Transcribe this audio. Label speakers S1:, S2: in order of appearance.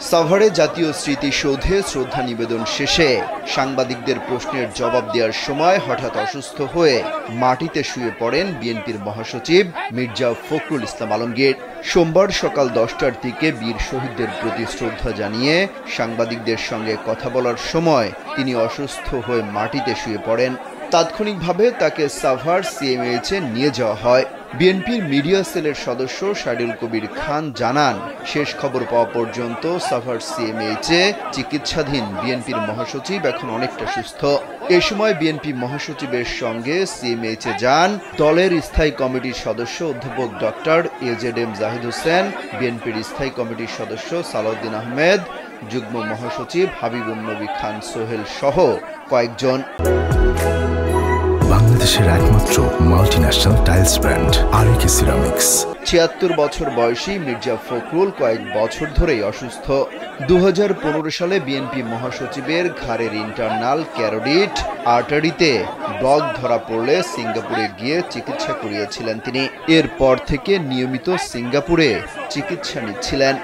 S1: সাভারে জাতীয় স্মৃতিসৌধে শ্রদ্ধা নিবেদন শেষে সাংবাদিকদের প্রশ্নের জবাব দেওয়ার সময় হঠাৎ অসুস্থ হয়ে মাটিতে শুয়ে পড়েন বিএনপির মহাসচিব মির্জা ফখরুল ইসলাম আলমগীর। সোমবার সকাল 10টার দিকে বীর শহীদদের প্রতি শ্রদ্ধা জানিয়ে সাংবাদিকদের সঙ্গে কথা বলার সময় তিনি অসুস্থ হয়ে মাটিতে শুয়ে পড়েন। তাৎক্ষণিকভাবে তাকে সাভার সিএমএইচে নিয়ে যাওয়া হয়। বিএনপির মিডিয়া সেলের সদস্য শাহরুল কবির খান জানান, শেষ খবর পাওয়া পর্যন্ত সাভার সিএমএইচে চিকিৎসাধীন বিএনপির মহাসচিব এখন অনেকটা সুস্থ। এ সময় বিএনপি মহাসচিবের সঙ্গে সিএমএইচে যান দলের স্থায়ী কমিটির সদস্য অধ্যাপক ডক্টর এজেডএম জাহিদ হোসেন, বিএনপির স্থায়ী কমিটির সদস্য সালাউদ্দিন আহমেদ, যুগ্ম মহাসচিব হাবিবুন্নবী খান সোহেল সহ কয়েকজন।
S2: বাংলাদেশের একমাত্র মাল্টিন্যাশনাল টাইলস ব্র্যান্ড আরএকে সিরামিক্স।
S1: ৭৬ বছর বয়সী মির্জা ফখরুল কয়েক বছর ধরেই অসুস্থ। ২০১৫ সালে বিএনপি মহাসচিবের ঘাড়ের ইন্টারনাল ক্যারোটিড আর্টারিতে ব্লক ধরা পড়লে সিঙ্গাপুরে গিয়ে চিকিৎসা করিয়েছিলেন তিনি। এরপর থেকে নিয়মিত সিঙ্গাপুরে চিকিৎসা নিচ্ছিলেন।